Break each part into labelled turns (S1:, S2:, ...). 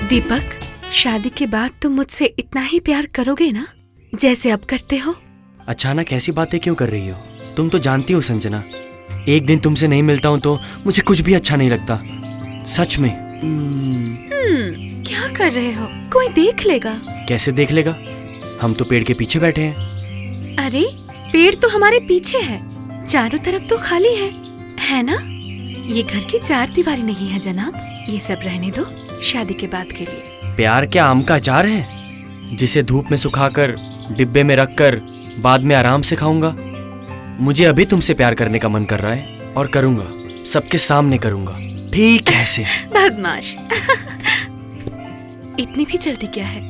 S1: दीपक, शादी के बाद तुम मुझसे इतना ही प्यार करोगे ना जैसे अब करते हो?
S2: अचानक ऐसी बातें क्यों कर रही हो? तुम तो जानती हो संजना, एक दिन तुमसे नहीं मिलता हूँ तो मुझे कुछ भी अच्छा नहीं लगता, सच में।
S1: क्या कर रहे हो? कोई देख लेगा।
S2: कैसे देख लेगा? हम तो पेड़ के पीछे बैठे हैं।
S1: अरे पेड़ तो हमारे पीछे है, चारों तरफ तो खाली है ना? ये घर की चार दीवारी नहीं है जनाब, ये सब रहने दो शादी के बाद के लिए।
S2: प्यार क्या आम का अचार है जिसे धूप में सुखाकर डिब्बे में रखकर बाद में आराम से खाऊंगा? मुझे अभी तुमसे प्यार करने का मन कर रहा है और करूंगा, सबके सामने करूंगा, ठीक ऐसे।
S1: बदमाश। इतनी भी जल्दी क्या है?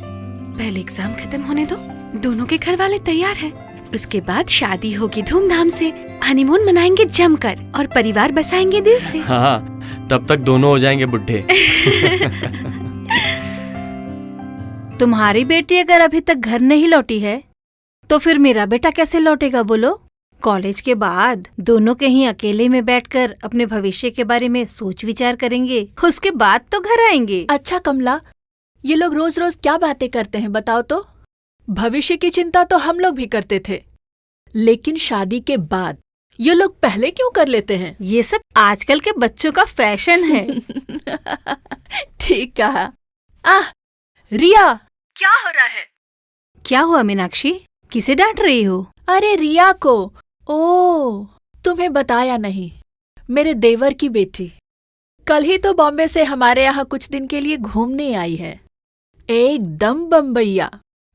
S1: पहले एग्जाम खत्म होने दो, दोनों के घर वाले तैयार हैं। उसके बाद शादी होगी धूमधाम से, हनीमून मनाएंगे जमकर और परिवार बसाएंगे दिल से।
S2: हाँ, तब तक दोनों हो जाएंगे बुढ़े।
S3: तुम्हारी बेटी अगर अभी तक घर नहीं लौटी है तो फिर मेरा बेटा कैसे लौटेगा बोलो? कॉलेज के बाद दोनों कहीं अकेले में बैठकर अपने भविष्य के बारे में सोच विचार करेंगे, उसके बाद तो घर आएंगे।
S4: अच्छा कमला, ये लोग रोज रोज क्या बातें करते हैं बताओ तो? भविष्य की चिंता तो हम लोग भी करते थे, लेकिन शादी के बाद ये लोग पहले क्यों कर लेते हैं?
S3: ये सब आजकल के बच्चों का फैशन है।
S4: ठीक कहा। रिया, क्या हो रहा है?
S3: क्या हुआ मीनाक्षी, किसे डांट रही हो?
S4: अरे रिया को। ओ, तुम्हें बताया नहीं, मेरे देवर की बेटी कल ही तो बॉम्बे से हमारे यहाँ कुछ दिन के लिए घूमने आई है। एकदम बम्बैया।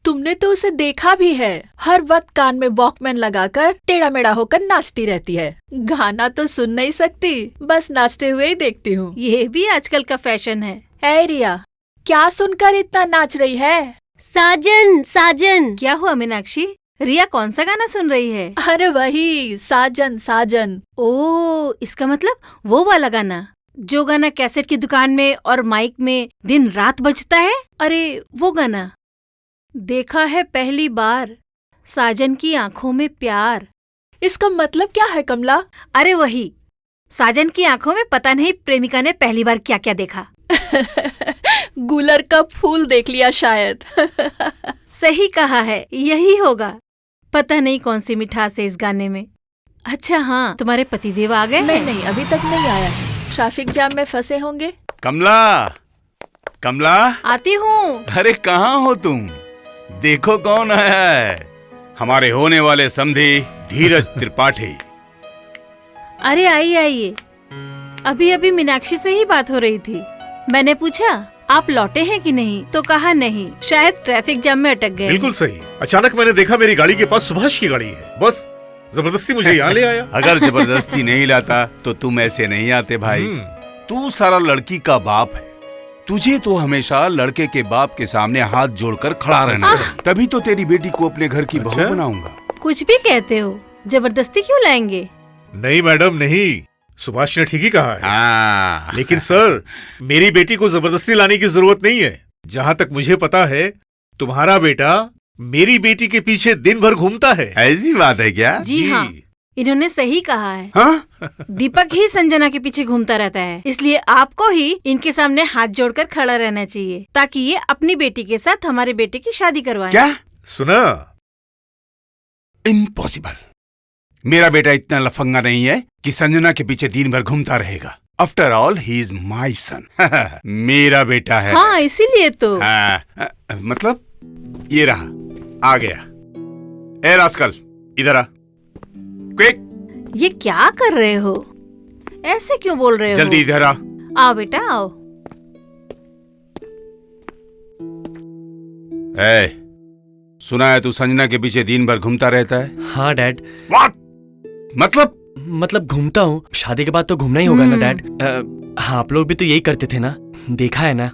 S4: तुमने तो उसे देखा भी है, हर वक्त कान में वॉकमैन लगाकर टेढ़ा मेढ़ा होकर नाचती रहती है। गाना तो सुन नहीं सकती, बस नाचते हुए ही देखती हूँ।
S3: ये भी आजकल का फैशन है।
S4: ऐ रिया, क्या सुनकर इतना नाच रही है?
S5: साजन साजन।
S3: क्या हुआ मीनाक्षी, रिया कौन सा गाना सुन रही है?
S4: अरे वही साजन साजन।
S3: ओ, इसका मतलब वो वाला गाना, जो गाना कैसेट की दुकान में और माइक में दिन रात बजता है। अरे वो गाना। देखा है पहली बार साजन की आंखों में प्यार।
S4: इसका मतलब क्या है कमला?
S3: अरे वही, साजन की आंखों में पता नहीं प्रेमिका ने पहली बार क्या क्या देखा।
S4: गुलर का फूल देख लिया शायद।
S3: सही कहा है, यही होगा। पता नहीं कौन सी मिठास है इस गाने में। अच्छा हाँ, तुम्हारे पतिदेव आ गए हैं?
S4: नहीं, अभी तक नहीं आया है, ट्रैफिक जाम में फंसे होंगे।
S6: कमला, कमला।
S3: आती हूँ।
S6: अरे कहाँ हो तुम? देखो कौन आया है, हमारे होने वाले समधी धीरज त्रिपाठी।
S3: अरे आइए आइए, अभी अभी मीनाक्षी से ही बात हो रही थी। मैंने पूछा आप लौटे हैं कि नहीं, तो कहा नहीं, शायद ट्रैफिक जाम में अटक गए।
S7: बिल्कुल सही। अचानक मैंने देखा मेरी गाड़ी के पास सुभाष की गाड़ी है, बस जबरदस्ती मुझे यहाँ ले आया।
S6: अगर जबरदस्ती नहीं लाता तो तुम ऐसे नहीं आते भाई। तू सारा लड़की का बाप है, तुझे तो हमेशा लड़के के बाप के सामने हाथ जोड़कर खड़ा रहना चाहिए, तभी तो तेरी बेटी को अपने घर की बहू बनाऊंगा।
S3: कुछ भी कहते हो, जबरदस्ती क्यों लाएंगे?
S7: नहीं मैडम नहीं, सुभाष ने ठीक ही कहा है। लेकिन सर, मेरी बेटी को जबरदस्ती लाने की जरूरत नहीं है। जहाँ तक मुझे पता है, तुम्हारा बेटा मेरी बेटी के पीछे दिन भर घूमता है।
S6: ऐसी बात है क्या?
S3: जी हाँ, इन्होंने सही कहा है।
S6: हाँ?
S3: दीपक ही संजना के पीछे घूमता रहता है, इसलिए आपको ही इनके सामने हाथ जोड़कर खड़ा रहना चाहिए, ताकि ये अपनी बेटी के साथ हमारे बेटे की शादी करवाएं।
S6: क्या?
S7: सुना?
S6: इम्पॉसिबल। मेरा बेटा इतना लफंगा नहीं है कि संजना के पीछे दिन भर घूमता रहेगा। After all he is my son. मेरा बेटा है।
S3: हाँ, इसीलिए तो।
S6: मतलब ये रहा, आ गया। ए रास्कल, इधर आ, क्विक।
S3: ये क्या कर रहे हो? ऐसे क्यों बोल रहे हो?
S6: जल्दी इधर आ।
S3: आओ बेटा आओ।
S6: ए, सुना है तू संजना के पीछे दिन भर घूमता रहता है?
S2: हाँ डैड।
S6: व्हाट?
S2: मतलब घूमता हूँ, शादी के बाद तो घूमना ही होगा ना डैड। हाँ, आप लोग भी तो यही करते थे ना, देखा है ना।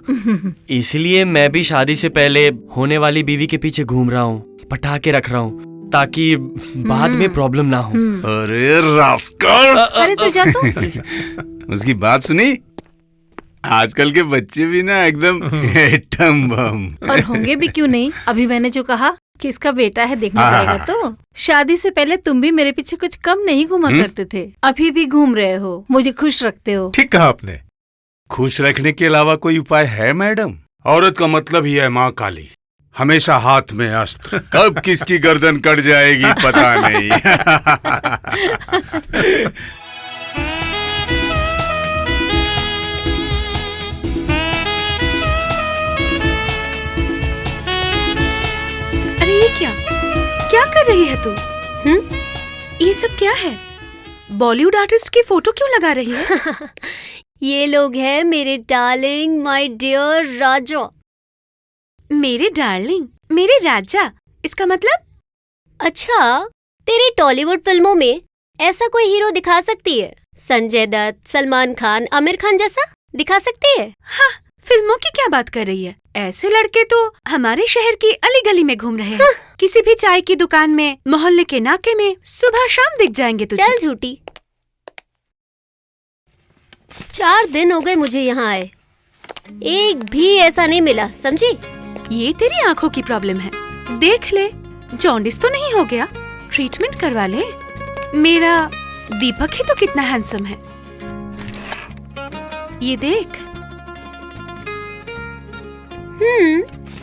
S2: इसीलिए मैं भी शादी से पहले होने वाली बीवी के पीछे घूम रहा हूँ, पटा के रख रहा हूँ, ताकि बाद में प्रॉब्लम ना हो।
S6: अरे रास्कल।
S3: अरे तू जा तो।
S6: उसकी बात सुनी? आजकल के बच्चे भी ना एकदम एटम बम।
S3: और होंगे भी क्यों नहीं। अभी मैंने जो कहा कि इसका बेटा है, देखने जाएगा तो। शादी से पहले तुम भी मेरे पीछे कुछ कम नहीं घूमा करते थे, अभी भी घूम रहे हो, मुझे खुश रखते हो।
S7: ठीक कहा आपने।
S6: खुश रखने के अलावा कोई उपाय है मैडम? औरत का मतलब ही है माँ काली, हमेशा हाथ में अस्त्र। कब किसकी गर्दन कट जाएगी पता नहीं।
S1: अरे ये क्या क्या कर रही है तू? ये सब क्या है? बॉलीवुड आर्टिस्ट की फोटो क्यों लगा रही है?
S5: ये लोग हैं मेरे डार्लिंग, माय डियर राजा।
S1: मेरे डार्लिंग, मेरे राजा, इसका मतलब?
S5: अच्छा, तेरी टॉलीवुड फिल्मों में ऐसा कोई हीरो दिखा सकती है? संजय दत्त, सलमान खान, आमिर खान जैसा दिखा सकती है?
S1: हाँ, फिल्मों की क्या बात कर रही है? ऐसे लड़के तो हमारे शहर की अली गली में घूम रहे हैं। किसी भी चाय की दुकान में, मोहल्ले के नाके में सुबह शाम दिख जाएंगे तुझे।
S5: चल झूठी। 4 दिन हो गए मुझे यहाँ आए, एक भी ऐसा नहीं मिला, समझी?
S1: ये तेरी आंखों की प्रॉब्लम है। देख ले, जॉन्डिस तो नहीं हो गया? ट्रीटमेंट करवा ले। मेरा दीपक ही तो कितना हैंडसम है। ये देख।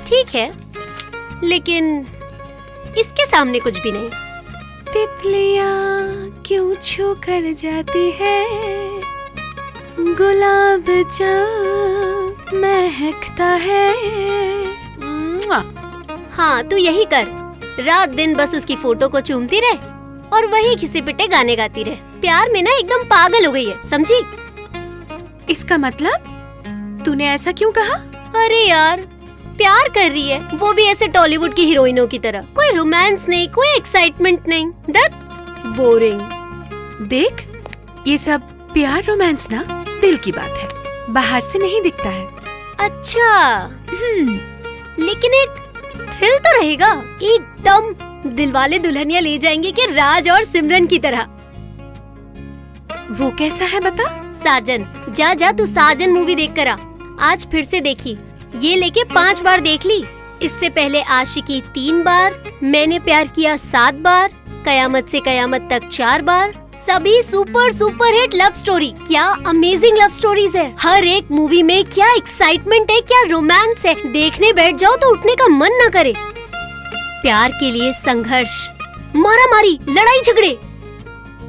S5: ठीक है, लेकिन इसके सामने कुछ भी नहीं।
S1: तितलियाँ क्यों छू कर जाती है, गुलाब जो महकता है। मुआ।
S5: हाँ, तू यही कर, रात दिन बस उसकी फोटो को चूमती रहे और वही घिसे पिटे गाने गाती रहे। प्यार में ना एकदम पागल हो गई है, समझी?
S1: इसका मतलब तूने ऐसा क्यों कहा?
S5: अरे यार, प्यार कर रही है, वो भी ऐसे टॉलीवुड की हीरोइनों की तरह। कोई रोमांस नहीं, कोई एक्साइटमेंट नहीं, दैट बोरिंग।
S1: देख, ये सब प्यार रोमांस ना दिल की बात है, बाहर से नहीं दिखता है।
S5: अच्छा, लेकिन एक थ्रिल तो रहेगा। एकदम दिलवाले दुल्हनिया ले जाएंगे कि राज और सिमरन की तरह।
S1: वो कैसा है बता?
S5: साजन, जा जा तू साजन मूवी देख कर आ। आज फिर से देखी, ये लेके 5 बार देख ली। इससे पहले आशिकी 3 बार, मैंने प्यार किया 7 बार, कयामत से कयामत तक 4 बार। सभी super super hit love story. क्या अमेजिंग लव स्टोरीज है। हर एक मूवी में क्या एक्साइटमेंट है, क्या रोमांस है। देखने बैठ जाओ तो उठने का मन न करे। प्यार के लिए संघर्ष, मारा मारी, लड़ाई झगड़े।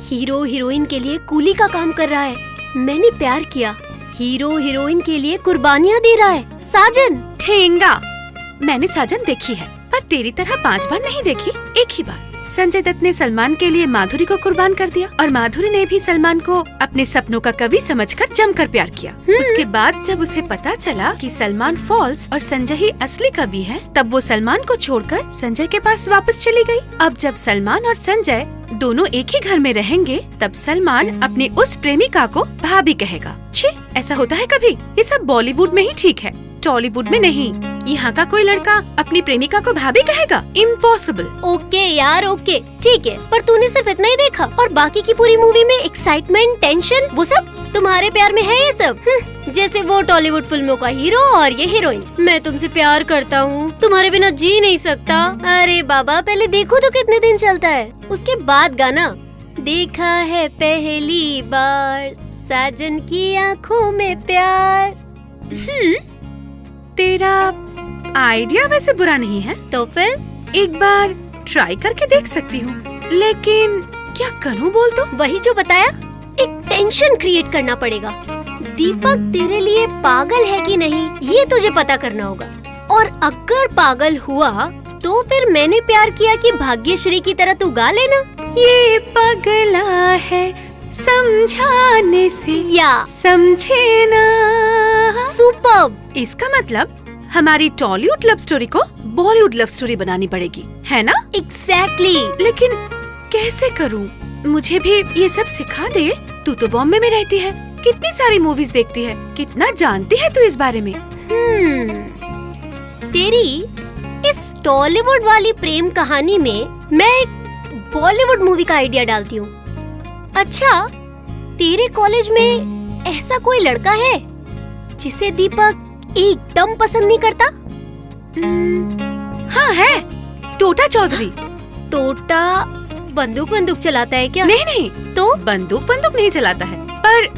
S5: हीरो हीरोइन के लिए कूली का काम कर रहा है। मैंने प्यार किया, हीरो हीरोइन के लिए कुर्बानियाँ दे रहा है। साजन
S1: ठेंगा, मैंने साजन देखी है, पर तेरी तरह 5 बार नहीं देखी, एक ही बार। संजय दत्त ने सलमान के लिए माधुरी को कुर्बान कर दिया और माधुरी ने भी सलमान को अपने सपनों का कवि समझकर जमकर प्यार किया। उसके बाद जब उसे पता चला कि सलमान फॉल्स और संजय ही असली कवि है, तब वो सलमान को छोड़कर संजय के पास वापस चली गई। अब जब सलमान और संजय दोनों एक ही घर में रहेंगे, तब सलमान अपनी उस प्रेमिका को भाभी कहेगा। छी, ऐसा होता है कभी? ये सब बॉलीवुड में ही ठीक है, टॉलीवुड में नहीं। यहाँ का कोई लड़का अपनी प्रेमिका को भाभी कहेगा? इम्पॉसिबल।
S5: ओके यार, ओके ठीक है, पर तूने सिर्फ इतना ही देखा और बाकी की पूरी मूवी में एक्साइटमेंट, टेंशन, वो सब तुम्हारे प्यार में है। ये सब जैसे वो टॉलीवुड फिल्मों का हीरो और ये हीरोइन। मैं तुमसे प्यार करता हूँ, तुम्हारे बिना जी नहीं सकता। अरे बाबा, पहले देखो तो कितने दिन चलता है, उसके बाद गाना। देखा है पहली बार साजन की आँखों में प्यार।
S1: तेरा आइडिया वैसे बुरा नहीं है,
S5: तो फिर
S1: एक बार ट्राई करके देख सकती हूँ, लेकिन क्या करूँ बोल तो?
S5: वही जो बताया, एक टेंशन क्रिएट करना पड़ेगा। दीपक तेरे लिए पागल है कि नहीं, ये तुझे पता करना होगा। और अगर पागल हुआ तो फिर मैंने प्यार किया कि भाग्यश्री की तरह तू गा लेना।
S1: ये पगला है समझाने से
S5: या
S1: समझे ना।
S5: सुपर्ब।
S1: इसका मतलब हमारी टॉलीवुड लव स्टोरी को बॉलीवुड लव स्टोरी बनानी पड़ेगी, है ना?
S5: एग्जैक्टली।
S1: लेकिन कैसे करूँ? मुझे भी ये सब सिखा दे। तू तो बॉम्बे में रहती है, कितनी सारी मूवीज देखती है, कितना जानती है तू इस बारे में?
S5: तेरी इस टॉलीवुड वाली प्रेम कहानी में मैं एक बॉलीवुड मूवी का आइडिया डालती हूँ। अच्छा, तेरे कॉलेज में ऐसा कोई लड़का है जिसे दीपक एकदम पसंद नहीं करता?
S1: हाँ है, टोटा चौधरी।
S5: टोटा बंदूक चलाता है क्या?
S1: नहीं नहीं,
S5: तो
S1: बंदूक नहीं चलाता है, पर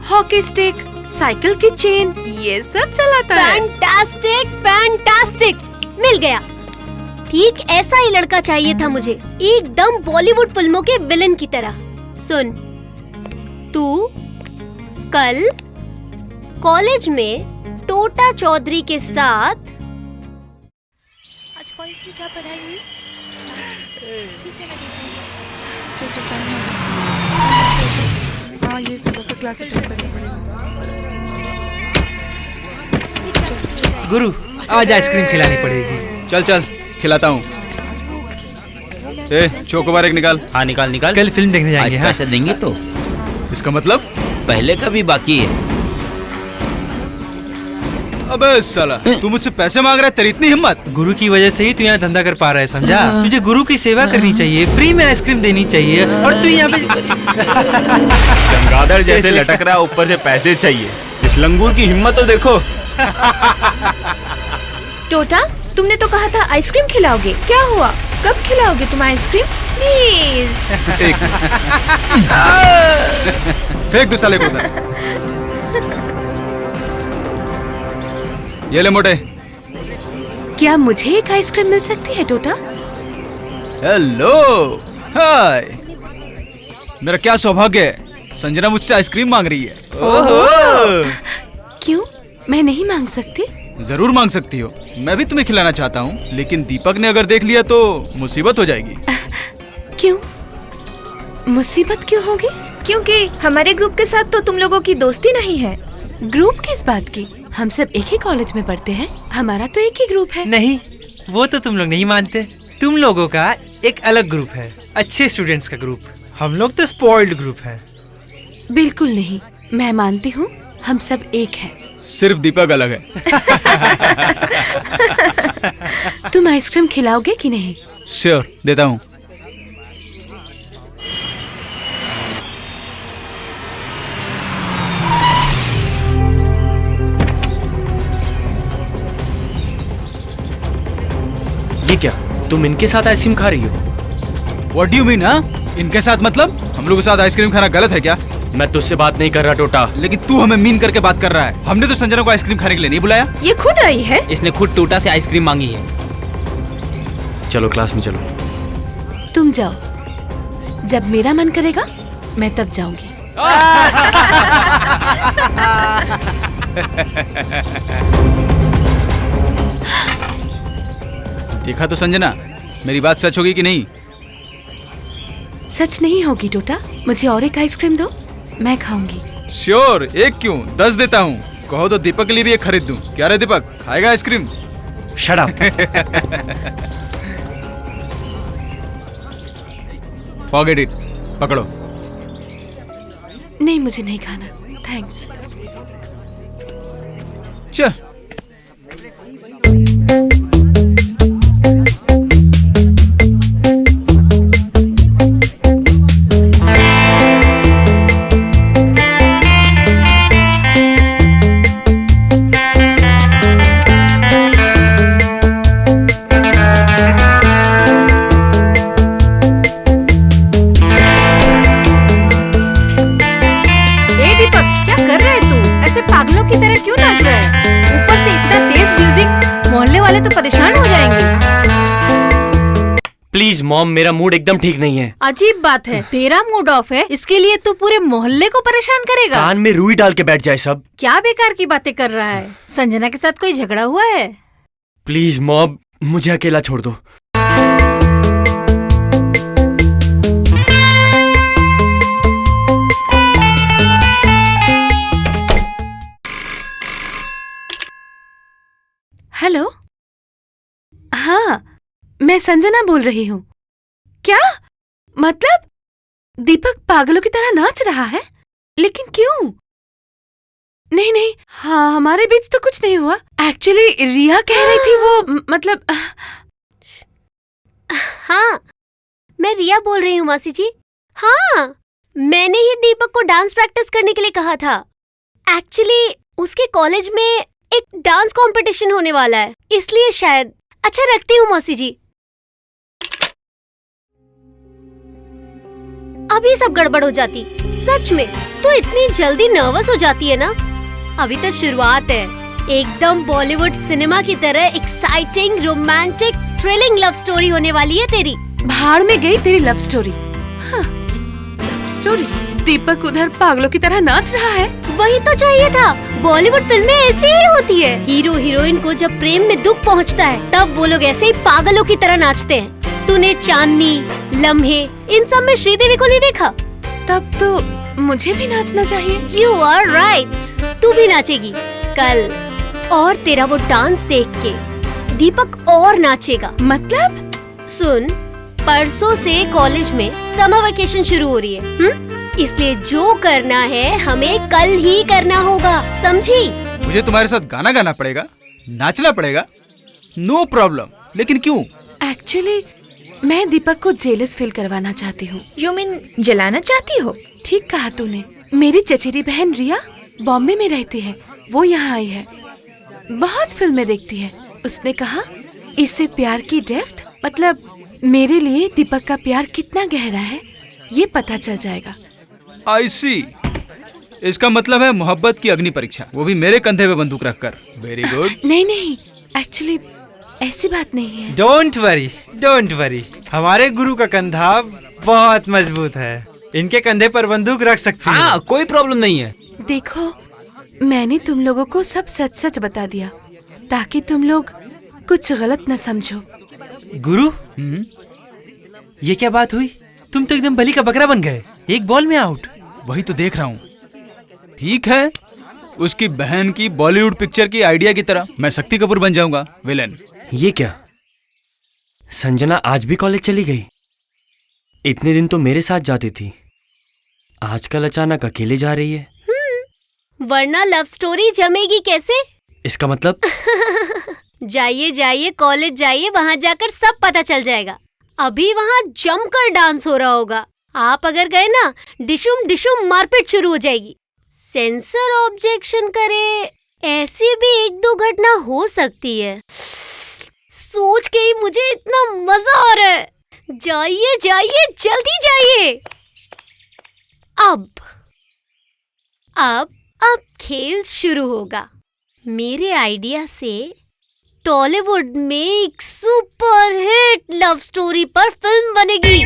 S1: हॉकी स्टिक, साइकिल की चेन, ये सब चलाता है।
S5: फैंटास्टिक, फैंटास्टिक, मिल गया। ठीक ऐसा ही लड़का चाहिए था मुझे, एकदम बॉलीवुड फिल्मों के विलन की तरह। सुन, तू कल कॉलेज में टोटा चौधरी के साथ। आज कॉलेज में क्या पढ़ाई हुई? ठीक है,
S1: हाँ, ये सुबह का क्लास अटेंड करना पड़ेगा।
S8: गुरु, आज आइसक्रीम खिलानी पड़ेगी।
S9: चल चल खिलाता हूँ। चोकोबार एक निकाल।
S10: हाँ निकाल निकाल।
S8: कल फिल्म देखने
S10: आज
S8: जाएंगे। हाँ,
S10: पैसे देंगे तो।
S9: इसका मतलब
S10: पहले का भी बाकी है।
S9: अबे साला, तू मुझसे पैसे मांग रहा है, तेरी इतनी हिम्मत?
S8: गुरु की वजह से ही तू यहाँ धंधा कर पा रहा है, समझा? तुझे गुरु की सेवा करनी चाहिए, फ्री में आइसक्रीम देनी चाहिए, और तू यहाँ पे
S11: चमगादड़ जैसे लटक रहा, ऊपर से पैसे चाहिए। इस लंगूर की हिम्मत तो देखो।
S1: टोटा, तुमने तो कहा था आइसक्रीम खिलाओगे, क्या हुआ? कब खिलाओगे तुम आइसक्रीम? प्लीज।
S9: फेंक दो साले को उधर। ये ले मोटे।
S1: क्या मुझे एक आइसक्रीम मिल सकती है टोटा?
S9: हेलो, हाय। मेरा क्या सौभाग्य है, संजना मुझसे आइसक्रीम मांग रही है।
S1: क्यों, मैं नहीं मांग सकती?
S9: जरूर मांग सकती हो, मैं भी तुम्हें खिलाना चाहता हूँ, लेकिन दीपक ने अगर देख लिया तो मुसीबत हो जाएगी।
S1: क्यों? मुसीबत क्यों होगी?
S12: क्योंकि हमारे ग्रुप के साथ तो तुम लोगों की दोस्ती नहीं है।
S1: ग्रुप किस बात की? हम सब एक ही कॉलेज में पढ़ते हैं, हमारा तो एक ही ग्रुप है।
S8: नहीं, वो तो तुम लोग नहीं मानते। तुम लोगों का एक अलग ग्रुप है, अच्छे स्टूडेंट्स का ग्रुप। हम लोग तो स्पॉइल्ड ग्रुप है।
S1: बिल्कुल नहीं, मैं मानती हूँ हम सब एक हैं।
S9: सिर्फ दीपक अलग है।
S1: तुम आइसक्रीम खिलाओगे कि नहीं?
S9: श्योर, देता हूँ।
S2: ये क्या, तुम इनके साथ आइसक्रीम खा रही हो?
S9: What do you mean, हाँ? इनके साथ मतलब? हम लोगों के साथ आइसक्रीम खाना गलत है क्या?
S2: मैं तुझसे बात नहीं कर रहा टोटा।
S9: लेकिन तू हमें मीन करके बात कर रहा है। हमने तो संजना को आइसक्रीम खाने के लिए नहीं बुलाया।
S12: ये खुद आई है।
S10: इसने खुद टोटा से आइसक्रीम मांगी है।
S2: चलो क्लास में चलो।
S1: तुम जाओ, जब मेरा मन करेगा मैं तब जाऊंगी।
S9: देखा तो संजना, मेरी बात सच होगी कि नहीं?
S1: सच नहीं होगी टोटा, मुझे और एक आइसक्रीम दो, मैं खाऊंगी।
S9: श्योर, एक क्यों 10 देता हूँ। कहो तो दीपक के लिए भी एक खरीद दूं। क्या रे दीपक, खाएगा ice cream?
S2: Shut up.
S9: Forget it, पकड़ो।
S1: नहीं, मुझे नहीं खाना, थैंक्स।
S9: चल।
S2: प्लीज मॉम, मेरा मूड एकदम ठीक नहीं है।
S3: अजीब बात है, तेरा मूड ऑफ है, इसके लिए तू पूरे मोहल्ले को परेशान करेगा?
S2: कान में रुई डाल के बैठ जाए सब।
S3: क्या बेकार की बातें कर रहा है? संजना के साथ कोई झगड़ा हुआ है?
S2: प्लीज मॉम, मुझे अकेला छोड़ दो।
S1: हेलो, हाँ, मैं संजना बोल रही हूँ। क्या मतलब? दीपक पागलों की तरह नाच रहा है? लेकिन क्यों? नहीं नहीं, हाँ, हमारे बीच तो कुछ नहीं हुआ। एक्चुअली रिया कह रही थी वो, मतलब।
S5: हाँ, मैं रिया बोल रही हूँ मासी जी। हाँ, मैंने ही दीपक को डांस प्रैक्टिस करने के लिए कहा था। एक्चुअली उसके कॉलेज में एक डांस कंपटीशन होने वाला है, इसलिए शायद। अच्छा, रखती हूँ मौसी जी। अभी सब गड़बड़ हो जाती। सच में, तू इतनी जल्दी नर्वस हो जाती है ना? अभी तो शुरुआत है। एकदम बॉलीवुड सिनेमा की तरह exciting, romantic, thrilling love story होने वाली है तेरी।
S1: भाड़ में गई तेरी लव स्टोरी। हाँ, लव स्टोरी। दीपक उधर पागलों की तरह नाच रहा है।
S5: वही तो चाहिए था। बॉलीवुड फिल्में ऐसी ही होती है। हीरो हीरोइन को जब प्रेम में दुख पहुंचता है तब वो लोग ऐसे ही पागलों की तरह नाचते हैं। तूने चांदनी, लम्हे, इन सब में श्रीदेवी को नहीं देखा?
S1: तब तो मुझे भी नाचना चाहिए।
S5: यू आर राइट, तू भी नाचेगी कल। और तेरा वो डांस देख के दीपक और नाचेगा।
S1: मतलब?
S5: सुन, परसों से कॉलेज में समर वेकेशन शुरू हो रही है, इसलिए जो करना है हमें कल ही करना होगा, समझी?
S9: मुझे तुम्हारे साथ गाना गाना पड़ेगा, नाचना पड़ेगा, नो प्रॉब्लम। लेकिन क्यों?
S1: एक्चुअली मैं दीपक को जेलस फील करवाना चाहती हूँ।
S12: यू मीन जलाना चाहती हो?
S1: ठीक कहा तूने। मेरी चचेरी बहन रिया बॉम्बे में रहती है, वो यहाँ आई है, बहुत फिल्में देखती है। उसने कहा इससे प्यार की डेप्थ, मतलब मेरे लिए दीपक का प्यार कितना गहरा है, ये पता चल जाएगा।
S9: आई सी, इसका मतलब है मोहब्बत की अग्नि परीक्षा, वो भी मेरे कंधे पे बंदूक रखकर। Very good.
S1: नहीं नहीं, एक्चुअली ऐसी बात नहीं है।
S8: डोंट वरी, डोंट वरी, हमारे गुरु का कंधा बहुत मजबूत है, इनके कंधे पर बंदूक रख सकती हूँ।
S10: हाँ, कोई प्रॉब्लम नहीं है।
S1: देखो, मैंने तुम लोगों को सब सच सच बता दिया ताकि तुम लोग कुछ गलत न समझो।
S8: गुरु, ये क्या बात हुई? तुम तो एकदम बलि का बकरा बन गए, एक बॉल में आउट।
S9: वही तो देख रहा हूँ। ठीक है, उसकी बहन की बॉलीवुड पिक्चर की आइडिया की तरह मैं शक्ति कपूर बन जाऊंगा विलेन।
S2: ये क्या? संजना आज भी कॉलेज चली गई? इतने दिन तो मेरे साथ जाती थी, आजकल अचानक अकेले जा रही है।
S5: वरना लव स्टोरी जमेगी कैसे?
S2: इसका मतलब?
S5: जाइए जाइए, कॉलेज जाइए, वहाँ जाकर सब पता चल जाएगा। अभी वहाँ जमकर डांस हो रहा होगा। आप अगर गए ना, डिशुम डिशुम मारपीट शुरू हो जाएगी। सेंसर ऑब्जेक्शन करे, ऐसी भी एक दो घटना हो सकती है। सोच के ही मुझे इतना मजा आ रहा है। जाइए जाइए, जल्दी जाइए। अब खेल शुरू होगा। मेरे आइडिया से टॉलीवुड में एक सुपर हिट लव स्टोरी पर फिल्म बनेगी।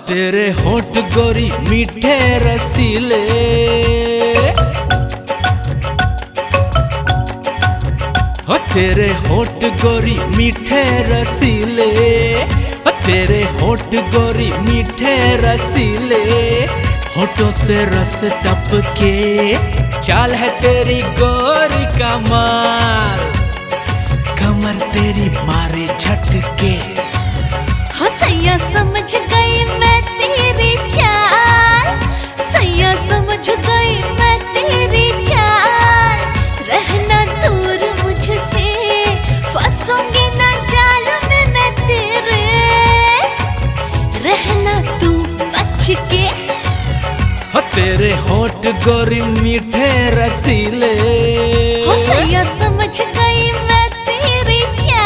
S10: तेरे होठ गोरी मीठे रसीले, हो तेरे होठ गोरी मीठे रसीले, हो तेरे होठ गोरी मीठे रसीले, होठों से रस टपके, चाल है तेरी गोरी कमाल, कमर तेरी मारे झटके।
S3: हो सैया समझ गई मैं तेरी चाल, सैया समझ गई मैं तेरी चाल, रहना दूर मुझसे, फंसूंगी ना जाल में मैं तेरे, रहना तू बच के।
S10: हो तेरे होठ गोरी मीठे रसीले,
S3: हो सैया समझ गई मैं तेरी चाल।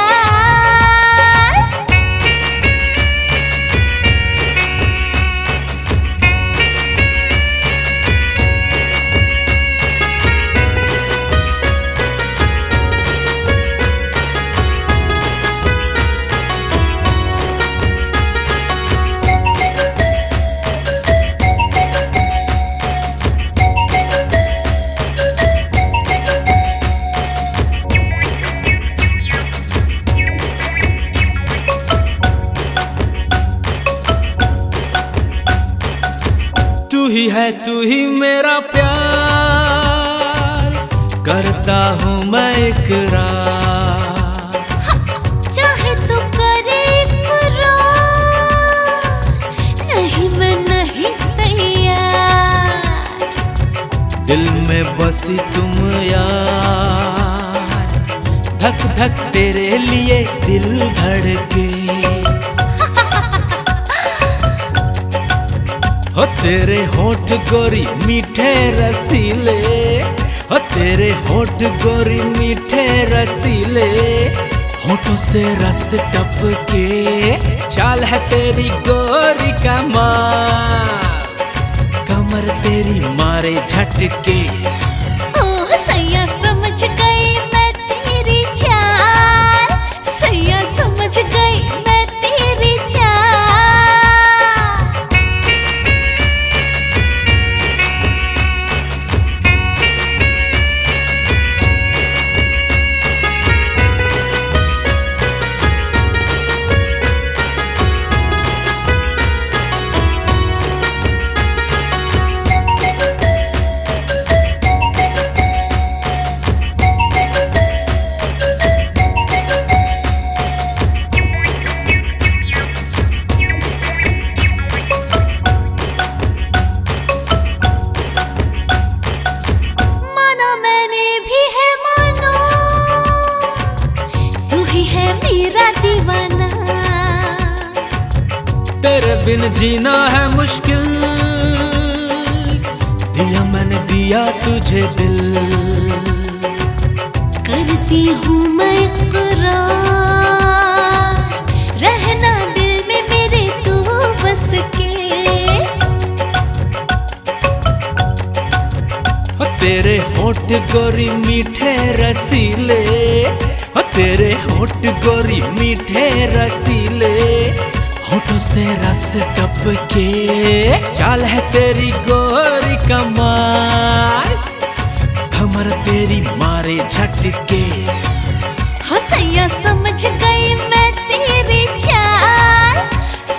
S10: तू ही मेरा प्यार, करता हूँ मैं इकरार।
S3: चाहे तो करे इकरार,
S10: दिल में बसी तुम यार, धक धक तेरे लिए दिल धड़के। हो तेरे होठ गोरी मीठे रसीले, हो तेरे होठ गोरी मीठे रसीले, होठों से रस टपके, चाल है तेरी गोरी कमाल, कमर तेरी मारे झटके।
S5: ओह सैया समझ गई मैं तेरी चाल, सैया समझ गई मैं तेरी चाल। माना मैंने भी है मानो, तू ही है मेरा दीवाना।
S10: तेरे बिन जीना है मुश्किल, दिया मैंने दिया तुझे दिल,
S5: करती हूँ मैं इकरार, रहना दिल में मेरे तू बस के।
S10: हो तेरे होठ गोरी मीठे रसीले, हो तेरे होठ गोरी मीठे रसीले, होठों से रस टपके, चाल है तेरी गोरी कमाल, कमर तेरी मारे झटके।
S5: हो सैया समझ गई मैं तेरी चाल,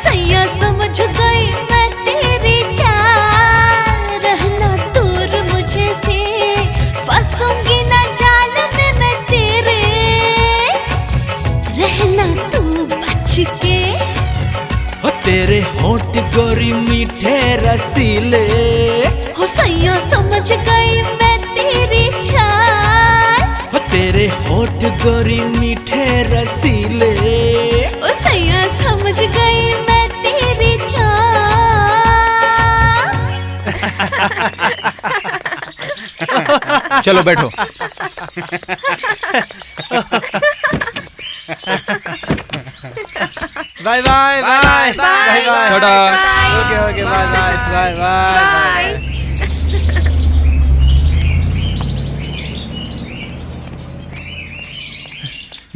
S5: सैया समझ गई मैं तेरी चाल, रहना दूर मुझे से, फंसूंगी ना जाल में मैं तेरे, रहना तू बच के।
S10: हो तेरे होठ गोरी मीठे रसीले,
S5: हो सैया समझ गई मैं तेरी चाल,
S10: हो तेरे होठ गोरी मीठे रसीले।
S5: ओ सैया समझ गई मैं तेरी चाल।
S9: चलो बैठो।
S8: Bye bye bye bye bye.
S9: टाटा।
S8: Okay okay bye bye bye bye.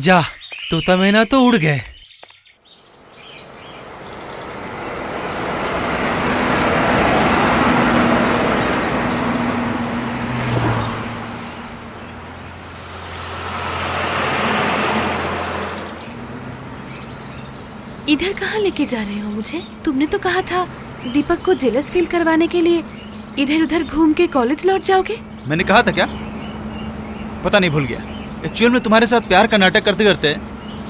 S8: जा तोता मैना तो उड़ गए।
S1: इधर कहाँ लेके जा रहे हो मुझे? तुमने तो कहा था दीपक को जेलस फील करवाने के लिए इधर उधर घूम के कॉलेज लौट जाओगे।
S9: मैंने कहा था क्या? पता नहीं, भूल गया। एक्चुअल में तुम्हारे साथ प्यार का नाटक करते करते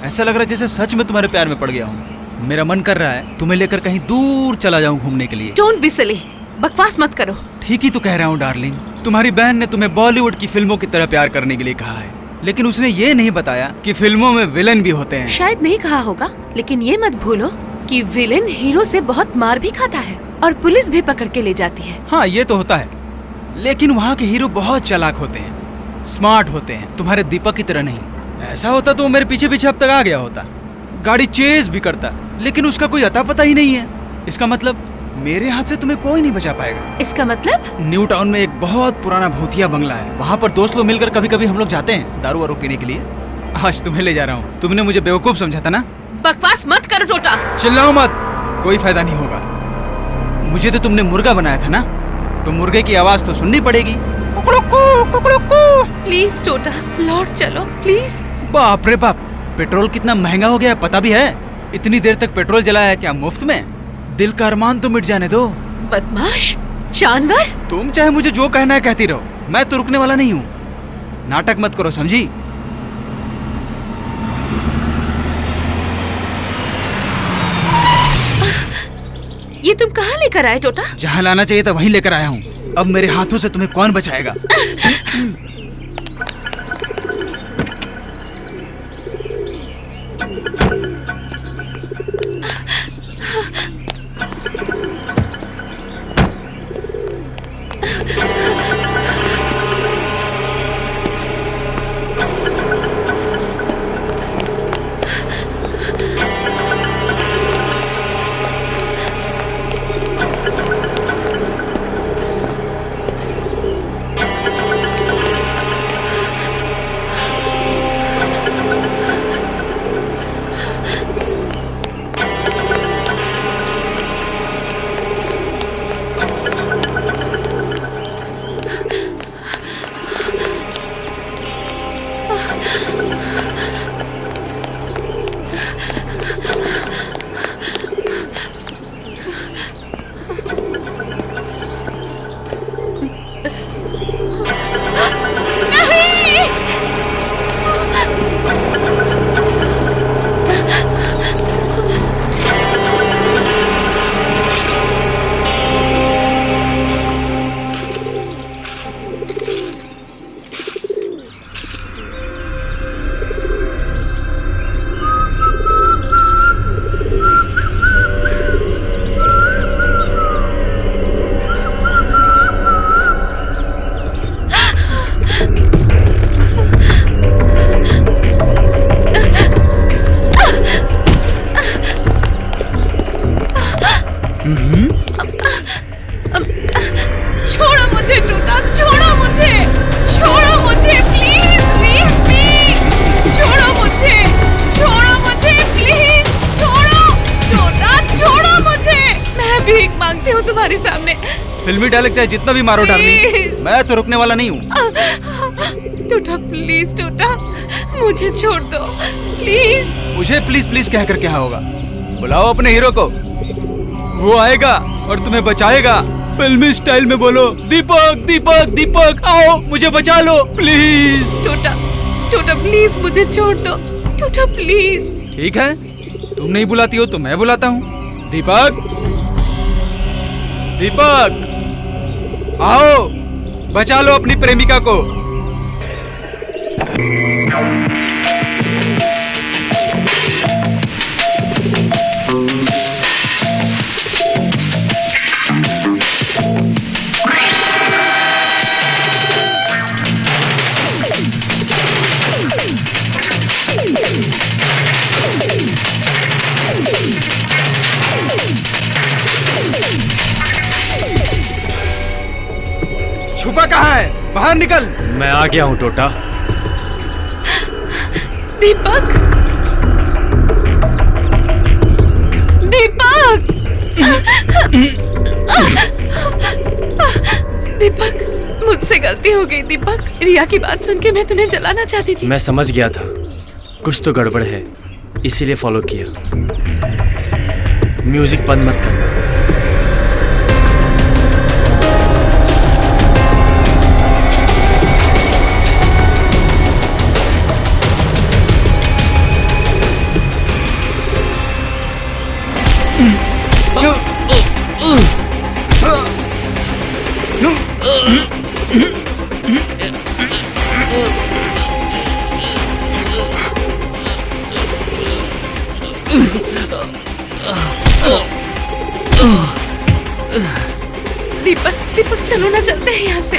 S9: ऐसा लग रहा है जैसे सच में तुम्हारे प्यार में पड़ गया हूँ। मेरा मन कर रहा है तुम्हें लेकर कहीं दूर चला जाऊं घूमने के लिए।
S1: डोंट बी सिली, बकवास मत करो।
S9: ठीक ही तो कह रहा हूँ डार्लिंग। तुम्हारी बहन ने तुम्हें बॉलीवुड की फिल्मों की तरह प्यार करने के लिए कहा है, लेकिन उसने ये नहीं बताया कि फिल्मों में विलन भी होते हैं।
S1: शायद नहीं कहा होगा, लेकिन ये मत भूलो कि विलेन हीरो से बहुत मार भी खाता है और पुलिस भी पकड़ के ले जाती है।
S9: हाँ ये तो होता है, लेकिन वहाँ के हीरो बहुत चालाक होते हैं, स्मार्ट होते हैं, तुम्हारे दीपक की तरह नहीं। ऐसा होता तो वो मेरे पीछे पीछे अब तक आ गया होता, गाड़ी चेज भी करता, लेकिन उसका कोई अता पता ही नहीं है। इसका मतलब मेरे हाथ से तुम्हें कोई नहीं बचा पाएगा।
S1: इसका मतलब?
S9: न्यू टाउन में एक बहुत पुराना भूतिया बंगला है, वहाँ पर दोस्त लोग मिलकर कभी कभी हम लोग जाते हैं दारू वारू पीने के लिए। आज तुम्हें ले जा रहा हूँ। तुमने मुझे बेवकूफ समझा था ना?
S1: बकवास मत करो टोटा।
S9: चिल्लाओ मत, कोई फायदा नहीं होगा। मुझे तो तुमने मुर्गा बनाया था ना, तो मुर्गे की आवाज तो सुननी पड़ेगी।
S1: प्लीज टोटा लौट चलो प्लीज।
S9: बाप रे बाप, पेट्रोल कितना महंगा हो गया है पता भी है? इतनी देर तक पेट्रोल जलाया क्या मुफ्त में? दिल का अरमान तो मिट जाने दो।
S1: बदमाश जानवर।
S9: तुम चाहे मुझे जो कहना है कहती रहो, मैं तो रुकने वाला नहीं हूँ। नाटक मत करो, समझी?
S1: ये तुम कहाँ लेकर आए टोटा?
S9: जहाँ लाना चाहिए था वहीं लेकर आया हूँ। अब मेरे हाथों से तुम्हें कौन बचाएगा?
S1: छोड़ो मुझे टूटा, छोड़ो मुझे, छोड़ो मुझे, प्लीज लीव मी, छोड़ो मुझे प्लीज, छोड़ो टूटा, छोड़ो मुझे, मैं भीख मांगती हूँ तुम्हारे सामने।
S9: फिल्मी डायलॉग चाहे जितना भी मारो डार्लिंग, मैं तो रुकने वाला नहीं हूँ।
S1: टूटा प्लीज, टूटा मुझे छोड़ दो प्लीज।
S9: मुझे प्लीज प्लीज कहकर क्या होगा? बुलाओ अपने हीरो को, वो आएगा और तुम्हें बचाएगा। फिल्मी स्टाइल में बोलो, दीपक दीपक दीपक आओ मुझे बचा लो प्लीज।
S1: टूटा, टूटा प्लीज मुझे छोड़ दो, टूटा प्लीज।
S9: ठीक है, तुम नहीं बुलाती हो तो मैं बुलाता हूँ। दीपक दीपक आओ, बचा लो अपनी प्रेमिका को। छुपा कहाँ है? बाहर निकल।
S2: मैं आ गया हूँ टोटा।
S1: दीपक, दीपक, दीपक मुझसे गलती हो गई। दीपक, रिया की बात सुन के मैं तुम्हें जलाना चाहती थी।
S2: मैं समझ गया था कुछ तो गड़बड़ है, इसीलिए फॉलो किया। म्यूजिक बंद मत करना।
S1: दीपक, दीपक चलो ना, चलते हैं यहाँ से।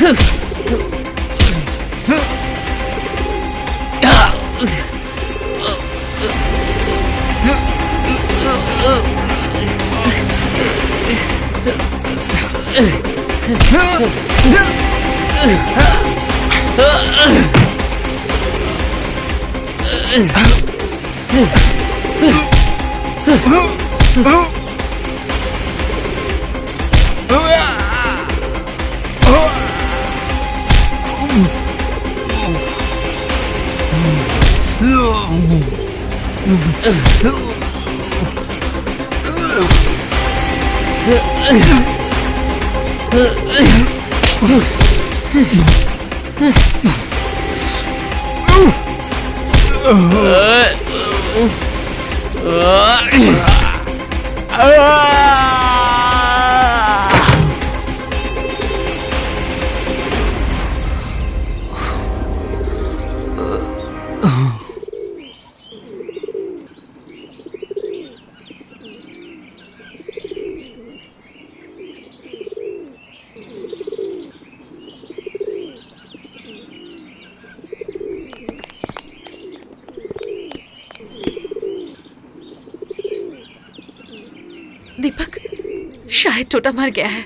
S1: शायद टोटा मर गया है।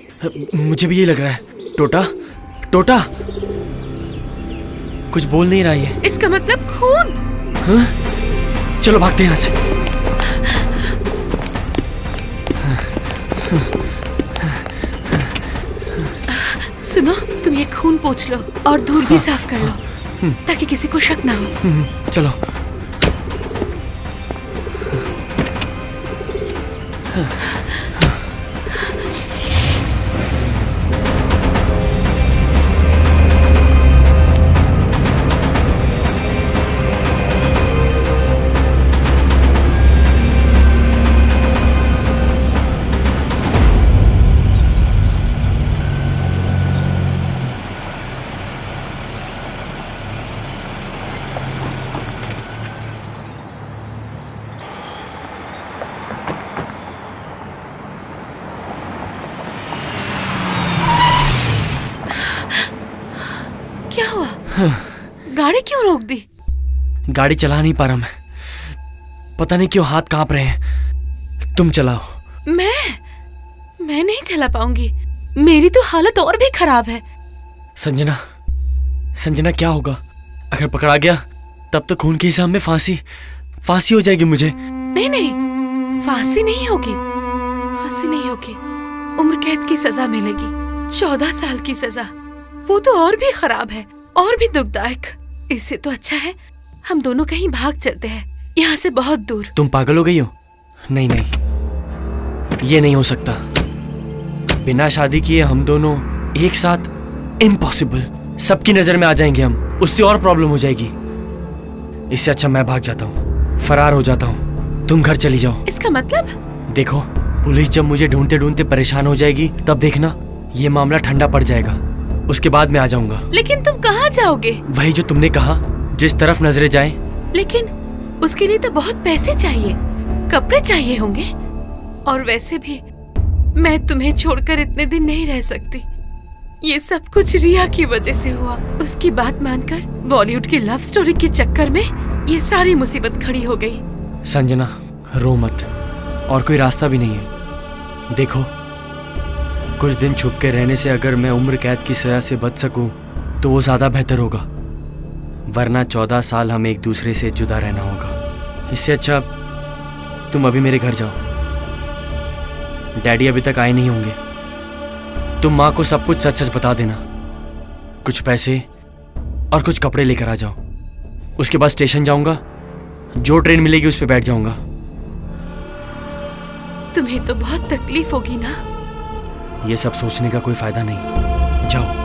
S2: मुझे भी ये लग रहा है। टोटा, टोटा कुछ बोल नहीं रहा है।
S1: इसका मतलब खून।
S2: हाँ? चलो भागते हैं यहाँ से।
S1: सुनो, तुम ये खून पोंछ लो और धूल भी साफ कर लो ताकि किसी को शक ना हो।
S2: चलो।
S1: क्या हुआ? गाड़ी क्यों रोक दी?
S2: गाड़ी चला नहीं पा रहा मैं। पता नहीं क्यों हाथ कांप रहे हैं। तुम चलाओ।
S1: मैं नहीं चला पाऊंगी। मेरी तो हालत और भी खराब है।
S2: संजना, संजना क्या होगा? अगर पकड़ा गया तब तो खून के हिसाब में फांसी हो जाएगी मुझे।
S1: नहीं, फांसी नहीं होगी। फांसी नहीं होगी। उम्र कैद की सजा मिलेगी। 14 साल की सजा। वो तो और भी खराब है, और भी दुखदायक। इससे तो अच्छा है हम दोनों कहीं भाग चलते हैं, यहाँ से बहुत दूर।
S2: तुम पागल हो गई हो? नहीं, ये नहीं हो सकता। बिना शादी किए हम दोनों एक साथ, इम्पॉसिबल। सबकी नजर में आ जाएंगे हम, उससे और प्रॉब्लम हो जाएगी। इससे अच्छा मैं भाग जाता हूँ, फरार हो जाता हूँ। तुम घर चली जाओ।
S1: इसका मतलब?
S2: देखो, पुलिस जब मुझे ढूंढते ढूंढते परेशान हो जाएगी तब देखना ये मामला ठंडा पड़ जाएगा। उसके बाद मैं आ जाऊंगा।
S1: लेकिन तुम कहाँ जाओगे?
S2: वही जो तुमने कहा, जिस तरफ नजरें जाएं।
S1: लेकिन उसके लिए तो बहुत पैसे चाहिए, कपड़े चाहिए होंगे। और वैसे भी मैं तुम्हें छोड़कर इतने दिन नहीं रह सकती। ये सब कुछ रिया की वजह से हुआ। उसकी बात मानकर बॉलीवुड की लव स्टोरी के चक्कर में ये सारी मुसीबत खड़ी हो गई।
S2: संजना, रो मत। और कोई रास्ता भी नहीं है। देखो, कुछ दिन छुप के रहने से अगर मैं उम्र कैद की सजा से बच सकूं तो वो ज्यादा बेहतर होगा, वरना 14 साल हमें एक दूसरे से जुदा रहना होगा। इससे अच्छा तुम अभी मेरे घर जाओ। डैडी अभी तक आए नहीं होंगे। तुम माँ को सब कुछ सच सच बता देना। कुछ पैसे और कुछ कपड़े लेकर आ जाओ। उसके बाद स्टेशन जाऊंगा, जो ट्रेन मिलेगी उस पर बैठ जाऊंगा।
S1: तुम्हें तो बहुत तकलीफ होगी ना?
S2: ये सब सोचने का कोई फायदा नहीं। जाओ।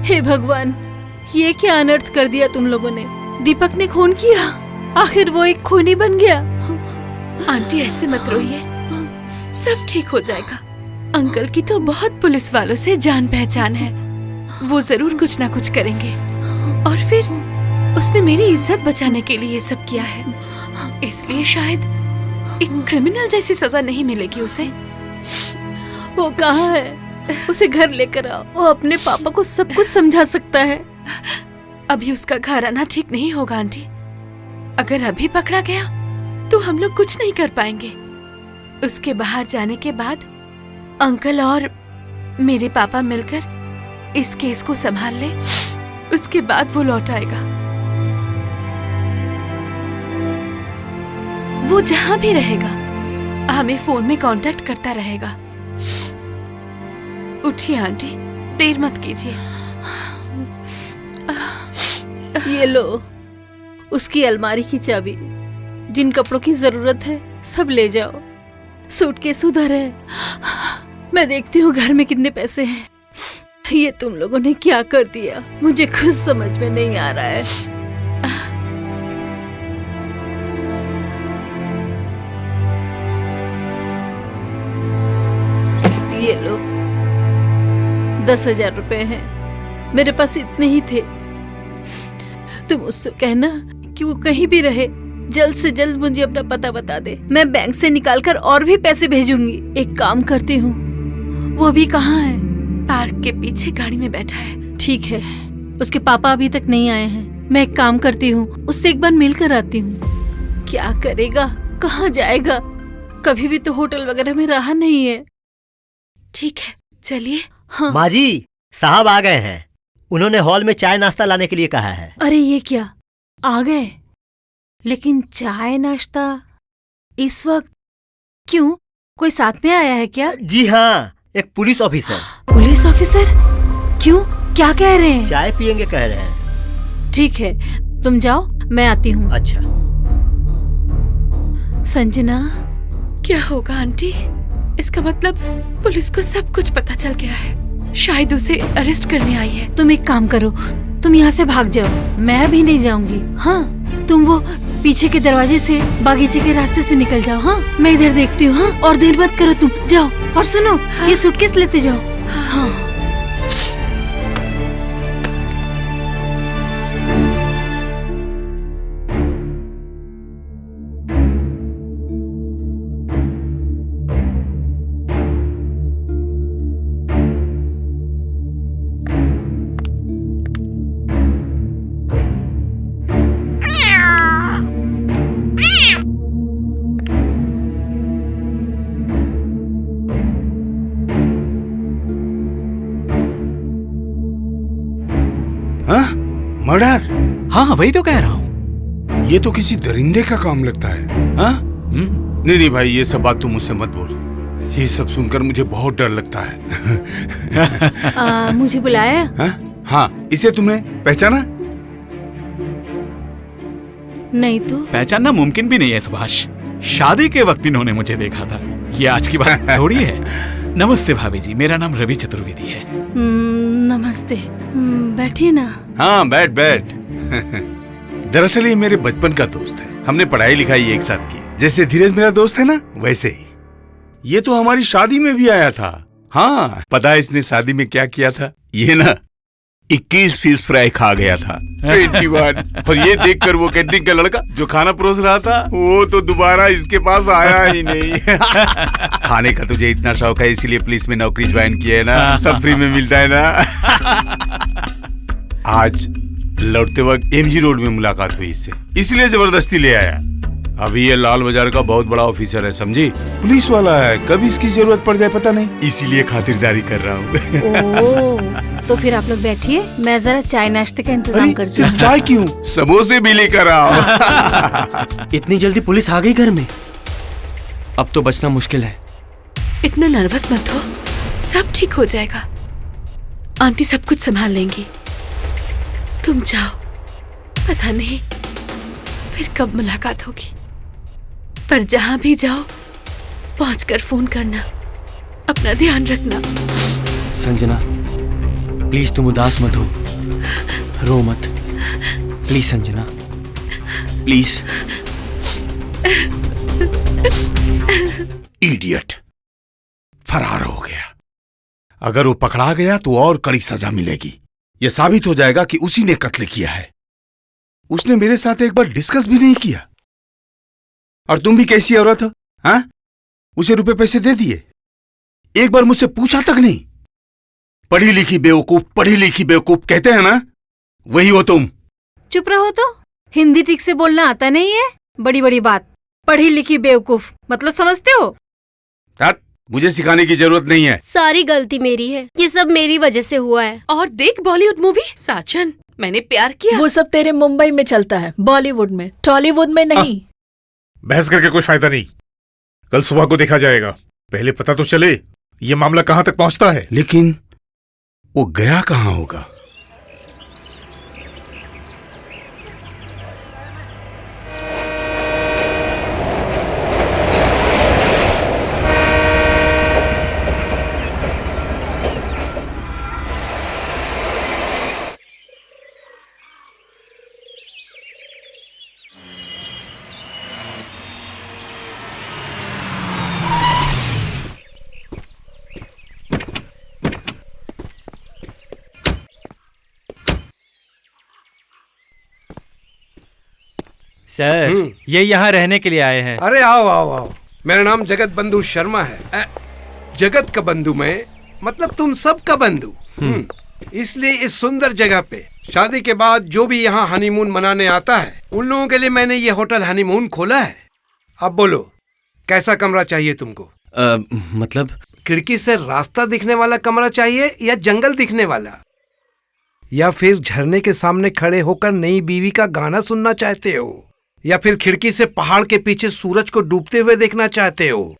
S3: हे भगवान, ये क्या अनर्थ कर दिया तुम लोगों ने। दीपक ने खून किया, आखिर वो एक खूनी बन गया।
S1: आंटी ऐसे मत रोइए, सब ठीक हो जाएगा। अंकल की तो बहुत पुलिस वालों से जान पहचान है, वो जरूर कुछ ना कुछ करेंगे। और फिर उसने मेरी इज्जत बचाने के लिए ये सब किया है, इसलिए शायद एक क्रिमिनल जैसी सजा नहीं मिलेगी उसे।
S3: वो कहाँ है? उसे घर लेकर आओ, वो अपने पापा को सब कुछ समझा सकता है।
S1: अभी उसका घर आना ठीक नहीं होगा आंटी। अगर अभी पकड़ा गया तो हम लोग कुछ नहीं कर पाएंगे। उसके बाहर जाने के बाद अंकल और मेरे पापा मिलकर इस केस को संभाल ले, उसके बाद वो लौट आएगा। वो जहां भी रहेगा हमें फोन में कांटेक्ट करता रहेगा। उठिए आंटी, देर मत कीजिए।
S3: ये लो उसकी अलमारी की चाबी। जिन कपड़ों की जरूरत है सब ले जाओ। सूटकेस उधर है, मैं देखती हूँ घर में कितने पैसे हैं। ये तुम लोगों ने क्या कर दिया, मुझे खुद समझ में नहीं आ रहा है। ये लो 10,000 रुपए हैं, मेरे पास इतने ही थे। तुम उससे कहना कि वो कहीं भी रहे जल्द से जल्द मुझे अपना पता बता दे। मैं बैंक से निकालकर और भी पैसे भेजूंगी। एक काम करती हूँ, वो अभी कहाँ है?
S1: पार्क के पीछे गाड़ी में बैठा है।
S3: ठीक है, उसके पापा अभी तक नहीं आए हैं। मैं एक काम करती हूँ, उससे एक बार मिल कर आती हूँ। क्या करेगा, कहाँ जाएगा? कभी भी तो होटल वगैरह में रहा नहीं है।
S1: ठीक है, चलिए।
S3: हाँ।
S13: माँ जी, साहब आ गए हैं। उन्होंने हॉल में चाय नाश्ता लाने के लिए कहा है।
S3: अरे ये क्या, आ गए? लेकिन चाय नाश्ता इस वक्त क्यों? कोई साथ में आया है क्या?
S13: जी हाँ, एक पुलिस ऑफिसर।
S3: Police officer? क्यों, क्या कह रहे हैं?
S13: चाय पियेंगे कह रहे हैं।
S3: ठीक है, तुम जाओ, मैं आती हूँ।
S13: अच्छा।
S3: संजना,
S1: क्या होगा आंटी? इसका मतलब पुलिस को सब कुछ पता चल गया है। शायद उसे अरेस्ट करने आई है।
S3: तुम एक काम करो, तुम यहाँ से भाग जाओ। मैं अभी नहीं जाऊंगी। हाँ, तुम वो पीछे के दरवाजे से बागीचे के रास्ते से निकल जाओ। हाँ, मैं इधर देखती हूँ। हाँ, और देर मत करो, तुम जाओ। और सुनो, हाँ? ये सूटकेस लेते जाओ। हाँ।
S6: मर्डर?
S9: हाँ, वही तो कह रहा हूँ।
S6: ये तो किसी दरिंदे का काम लगता है। हाँ? नहीं भाई, ये सब बात तू मुझसे मत बोल। ये सब सुनकर मुझे बहुत डर लगता है।
S3: मुझे बुलाया?
S6: हाँ, इसे तुमने पहचाना?
S3: नहीं तो।
S11: पहचानना मुमकिन भी नहीं है सुभाष। शादी के वक्त इन्होंने मुझे देखा था। ये आज की बात थोड़ी है। नमस्ते भाभी जी, मेरा नाम रवि चतुर्वेदी है।
S3: नमस्ते, बैठिए ना।
S6: हाँ, बैठ। दरअसल ये मेरे बचपन का दोस्त है। हमने पढ़ाई लिखाई एक साथ की। जैसे धीरज मेरा दोस्त है ना, वैसे ही। ये तो हमारी शादी में भी आया था। हाँ, पता है इसने शादी में क्या किया था? ये ना 21 फिश फ्राई खा गया था। 21। और ये देखकर वो कैटरिंग का लड़का जो खाना परोस रहा था, वो तो दोबारा इसके पास आया ही नहीं। खाने का तुझे इतना शौक है, इसीलिए पुलिस में नौकरी ज्वाइन की है ना। सब फ्री में मिलता है ना। आज लौटते वक्त एमजी रोड में मुलाकात हुई इससे, इसलिए जबरदस्ती ले आया। अभी ये लाल बाजार का बहुत बड़ा ऑफिसर है, समझी? पुलिस वाला है, कभी इसकी जरूरत पड़ जाए पता नहीं, इसीलिए खातिरदारी कर रहा हूँ।
S3: तो फिर आप लोग बैठिए, मैं जरा चाय नाश्ते का इंतजाम करती हूँ।
S6: चाय क्यों, समोसे भी लेकर आओ।
S2: इतनी जल्दी पुलिस आ गई घर में? अब तो बचना मुश्किल है।
S1: इतना नर्वस मत हो, सब ठीक हो जाएगा। आंटी सब कुछ संभाल लेंगी। तुम जाओ, पता नहीं फिर कब मुलाकात होगी। पर जहां भी जाओ, पहुंचकर फोन करना। अपना ध्यान रखना।
S2: संजना, प्लीज तुम उदास मत हो, रो मत। Please Sanjana, please.
S6: इडियट, फरार हो गया। अगर वो पकड़ा गया तो और कड़ी सजा मिलेगी। यह साबित हो जाएगा कि उसी ने कत्ल किया है। उसने मेरे साथ एक बार डिस्कस भी नहीं किया। और तुम भी कैसी औरत हो? हाँ, उसे रुपए पैसे दे दिए, एक बार मुझसे पूछा तक नहीं। पढ़ी लिखी बेवकूफ कहते हैं ना, वही हो तुम।
S3: चुप रहो तो, हिंदी ठीक से बोलना आता नहीं है? बड़ी बड़ी बात, पढ़ी लिखी बेवकूफ मतलब समझते हो?
S6: मुझे सिखाने की जरूरत नहीं है।
S5: सारी गलती मेरी है, ये सब मेरी वजह से हुआ है।
S1: और देख बॉलीवुड मूवी साजन, मैंने प्यार किया।
S4: वो सब तेरे मुंबई में चलता है, बॉलीवुड में, टॉलीवुड में नहीं।
S7: बहस करके कोई फायदा नहीं, कल सुबह को देखा जाएगा। पहले पता तो चले ये मामला कहाँ तक पहुँचता है।
S6: लेकिन वो गया कहाँ होगा?
S8: सर, ये यहाँ रहने के लिए आए हैं।
S14: अरे आओ आओ आओ। मेरा नाम जगत बंधु शर्मा है। जगत का बंधु मैं, मतलब तुम सब का बंधु। इसलिए इस सुंदर जगह पे शादी के बाद जो भी यहाँ हनीमून मनाने आता है, उन लोगों के लिए मैंने ये होटल हनीमून खोला है। अब बोलो, कैसा कमरा चाहिए तुमको?
S2: मतलब
S14: खिड़की से रास्ता दिखने वाला कमरा चाहिए या जंगल दिखने वाला, या फिर झरने के सामने खड़े होकर नई बीवी का गाना सुनना चाहते हो, या फिर खिड़की से पहाड़ के पीछे सूरज को डूबते हुए देखना चाहते हो?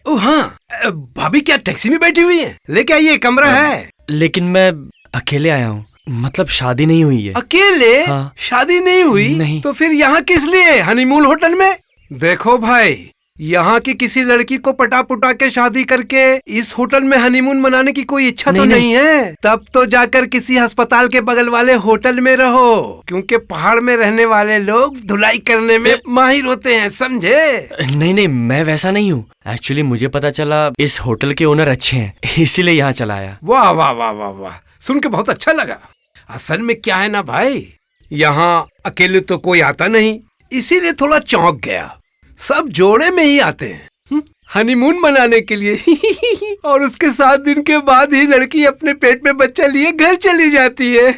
S14: ओ हाँ, भाभी क्या टैक्सी में बैठी हुई है? लेके आइए, कमरा है।
S2: लेकिन मैं अकेले आया हूँ, मतलब शादी नहीं हुई है।
S14: अकेले?
S2: हाँ।
S14: शादी नहीं हुई?
S2: नहीं।
S14: तो फिर यहाँ किस लिए हनीमून होटल में? देखो भाई, यहाँ की किसी लड़की को पटा पुटा के शादी करके इस होटल में हनीमून मनाने की कोई इच्छा तो नहीं है। तब तो जाकर किसी अस्पताल के बगल वाले होटल में रहो, क्योंकि पहाड़ में रहने वाले लोग धुलाई करने में माहिर होते हैं, समझे?
S2: नहीं, मैं वैसा नहीं हूँ। एक्चुअली मुझे पता चला इस होटल के ओनर अच्छे हैं, इसीलिए यहाँ चला आया।
S14: वाह वाह वाह वाह वाह, सुन के बहुत अच्छा लगा। असल में क्या है ना भाई, यहाँ अकेले तो कोई आता नहीं, इसीलिए थोड़ा चौंक गया। सब जोड़े में ही आते हैं हनीमून मनाने के लिए और उसके 7 दिन के बाद ही लड़की अपने पेट में बच्चा लिए घर चली जाती है।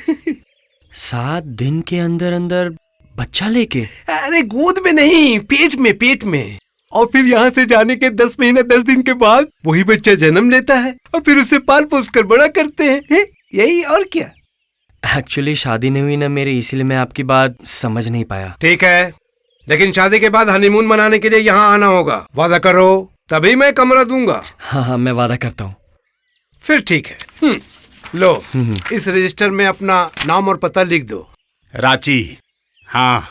S2: 7 दिन के अंदर अंदर बच्चा लेके?
S14: अरे गोद में नहीं, पेट में। और फिर यहाँ से जाने के 10 महीने 10 दिन के बाद वही बच्चा जन्म लेता है और फिर उसे पाल पोस कर बड़ा करते हैं। यही और क्या।
S2: एक्चुअली शादी नहीं हुई ना मेरी, इसीलिए मैं आपकी बात समझ नहीं पाया।
S14: ठीक है, लेकिन शादी के बाद हनीमून मनाने के लिए यहाँ आना होगा। वादा करो, तभी मैं कमरा दूंगा।
S2: हाँ, मैं वादा करता हूँ।
S14: फिर ठीक है। लो, इस रजिस्टर में अपना नाम और पता लिख दो।
S6: रांची। हाँ,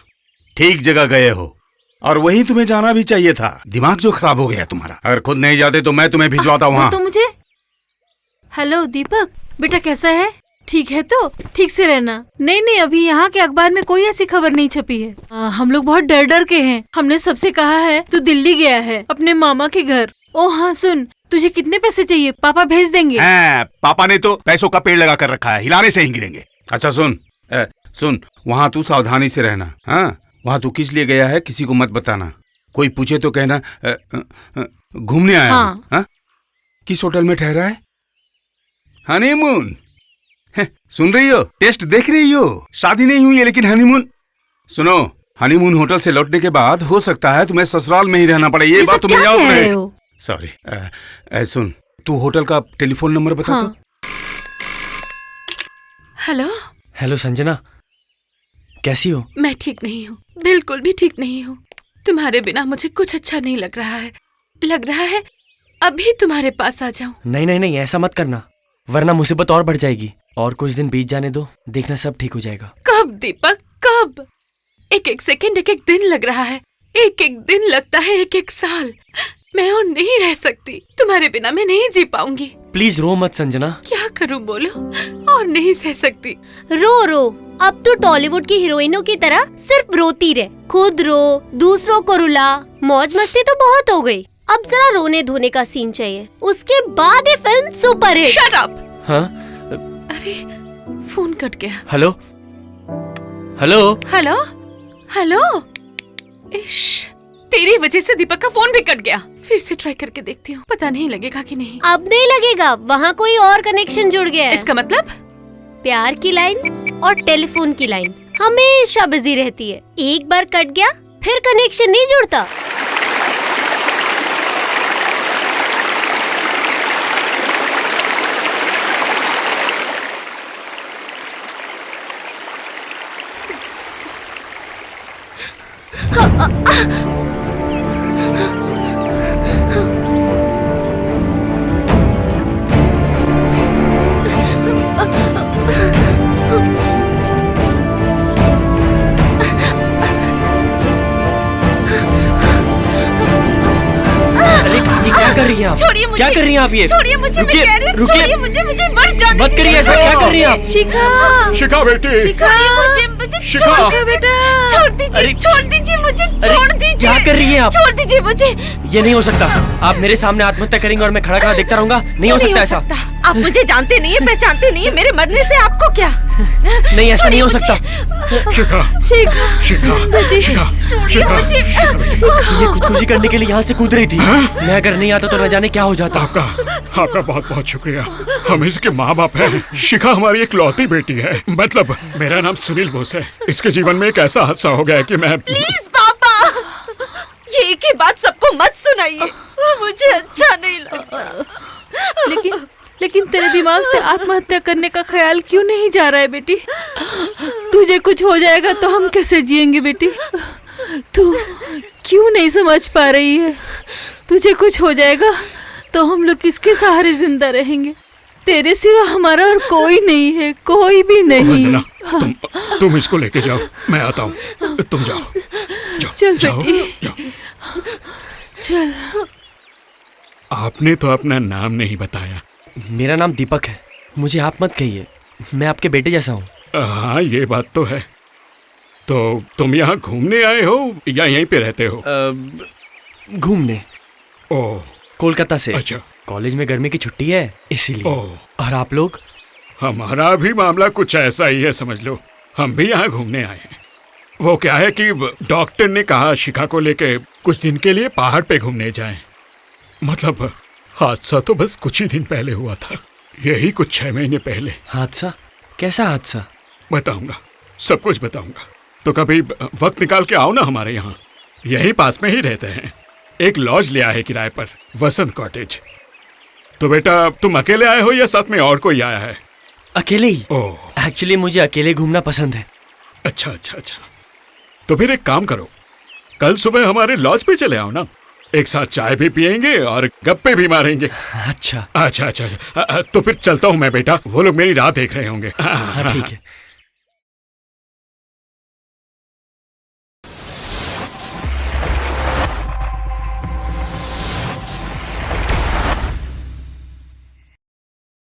S6: ठीक जगह गए हो, और वहीं तुम्हें जाना भी चाहिए था। दिमाग जो खराब हो गया तुम्हारा। अगर खुद नहीं जाते तो मैं तुम्हें भिजवाता वहाँ।
S3: तो मुझे। हेलो दीपक, बेटा कैसा है? ठीक है तो ठीक से रहना। नहीं, अभी यहाँ के अखबार में कोई ऐसी खबर नहीं छपी है। हम लोग बहुत डर के हैं। हमने सबसे कहा है तू दिल्ली गया है अपने मामा के घर। ओ हाँ सुन, तुझे कितने पैसे चाहिए? पापा भेज देंगे।
S6: पापा ने तो पैसों का पेड़ लगा कर रखा है, हिलाने से ही गिरेंगे। अच्छा सुन, वहाँ तू सावधानी से रहना। हाँ, वहाँ तू किस लिए गया है किसी को मत बताना। कोई पूछे तो कहना घूमने आया। हाँ? किस होटल में ठहरा है? हनीमून। सुन रही हो? टेस्ट देख रही हो? शादी नहीं हुई है लेकिन हनीमून। सुनो, हनीमून होटल से लौटने के बाद हो सकता है तुम्हें ससुराल में ही रहना पड़े। ये बात तुम्हें याद रहे। सॉरी। सुन, तू होटल का टेलीफोन नंबर बता।
S1: हाँ।
S2: हेलो संजना, कैसी हो?
S1: मैं ठीक नहीं हूँ, बिल्कुल भी ठीक नहीं हूँ। तुम्हारे बिना मुझे कुछ अच्छा नहीं लग रहा है अभी तुम्हारे पास आ जाऊं।
S2: नहीं, ऐसा मत करना, वरना मुसीबत और बढ़ जाएगी। और कुछ दिन बीत जाने दो, देखना सब ठीक हो जाएगा।
S1: कब दीपक, कब? एक सेकंड, एक दिन लग रहा है, एक दिन लगता है एक साल। मैं और नहीं रह सकती, तुम्हारे बिना मैं नहीं जी पाऊंगी।
S2: प्लीज रो मत संजना।
S1: क्या करूं बोलो, और नहीं सह सकती।
S5: रो, अब तो टॉलीवुड की हीरोइनों की तरह सिर्फ रोती रहे। खुद रो, दूसरों को रुला। मौज मस्ती तो बहुत हो गई, अब जरा रोने धोने का सीन चाहिए, उसके बाद ये film super hit.
S1: Shut up.
S2: हाँ?
S1: अरे फोन कट गया।
S2: हेलो।
S1: इश, तेरी वजह से दीपक का फोन भी कट गया। फिर से ट्राई करके देखती हूँ, पता नहीं लगेगा कि नहीं।
S5: अब नहीं लगेगा, वहाँ कोई और कनेक्शन जुड़ गया है।
S1: इसका मतलब?
S5: प्यार की लाइन और टेलीफोन की लाइन हमेशा बिजी रहती है। एक बार कट गया फिर कनेक्शन नहीं जुड़ता।
S1: छोड़िए मुझे,
S2: क्या कर रही हैं आप? ये
S1: छोड़िए मुझे, मैं कह रही हूँ, छोड़िए मुझे मर जाने
S2: मत करिए ऐसा। क्या कर रही हैं आप?
S7: शिखा बेटी,
S1: छोड़िए मुझे छोड़ दीजिए बेटा, छोड़ दीजिए मुझे, छोड़ दीजिए।
S2: क्या कर रही हैं आप?
S1: छोड़ दीजिए मुझे।
S2: ये नहीं हो सकता, आप मेरे सामने आत्महत्या करेंगे और मैं खड़ा खड़ा देखता रहूंगा। नहीं हो सकता ऐसा।
S12: आप मुझे जानते नहीं है, पहचानते नहीं है, मेरे मरने से आपको क्या?
S2: नहीं, ऐसा नहीं हो सकता।
S7: शिखा,
S12: शिखा,
S7: शिखा,
S12: बेटी,
S7: शिखा,
S12: छोड़िए मुझे।
S2: ये खुदकुशी करने के लिए यहाँ से कूद रही थी। मैं अगर नहीं आता तो न जाने क्या हो जाता।
S7: आपका बहुत बहुत शुक्रिया। हम इसके माँ बाप हैं। शिखा हमारी इकलौती बेटी है। मतलब मेरा नाम सुनील बोस है। इसके जीवन में एक ऐसा हादसा हो गया है कि मैं
S12: प्लीज पापा, ये एक ही बात सबको मत सुनाइए, मुझे अच्छा नहीं लगता।
S3: लेकिन तेरे दिमाग से आत्महत्या करने का ख्याल क्यों नहीं जा रहा है बेटी? तुझे कुछ हो जाएगा तो हम कैसे जिएंगे बेटी? तू क्यों नहीं समझ पा रही है? तुझे कुछ हो जाएगा तो हम लोग किसके सहारे जिंदा रहेंगे? तेरे सिवा हमारा और कोई नहीं है, कोई भी नहीं।
S7: वंदना, तुम इसको लेके जाओ, मैं आता हूँ। तुम जाओ,
S3: चल
S7: जाओ,
S3: बेटी, चल।
S7: आपने तो अपना नाम नहीं बताया।
S2: मेरा नाम दीपक है। मुझे आप मत कहिए, मैं आपके बेटे जैसा हूँ।
S7: हाँ, ये बात तो है। तो तुम यहाँ घूमने आए हो या यहीं पे रहते हो?
S2: घूमने।
S7: ओह,
S2: कोलकाता से।
S7: अच्छा।
S2: कॉलेज में गर्मी की छुट्टी है इसीलिए। और आप लोग?
S7: हमारा भी मामला कुछ ऐसा ही है, समझ लो। हम भी यहाँ घूमने आए हैं। वो क्या है कि डॉक्टर ने कहा शिखा को लेके कुछ दिन के लिए पहाड़ पे घूमने जाएं। मतलब हादसा तो बस कुछ ही दिन पहले हुआ था, यही कुछ 6 महीने पहले।
S2: हादसा? कैसा हादसा?
S7: बताऊंगा, सब कुछ बताऊंगा। तो कभी वक्त निकाल के आओ ना हमारे यहाँ, यही पास में ही रहते हैं। एक लॉज लिया है किराए पर, वसंत कॉटेज। तो बेटा तुम अकेले आए हो या साथ में और कोई आया है?
S2: अकेले ही।
S7: ओह,
S2: एक्चुअली मुझे अकेले घूमना पसंद है।
S7: अच्छा अच्छा अच्छा। तो फिर एक काम करो, कल सुबह हमारे लॉज पे चले आओ ना, एक साथ चाय भी पियेंगे और गप्पे भी मारेंगे।
S2: अच्छा
S7: अच्छा अच्छा, अच्छा। तो फिर चलता हूँ मैं बेटा, वो लोग मेरी राह देख रहे होंगे।
S2: हाँ ठीक है।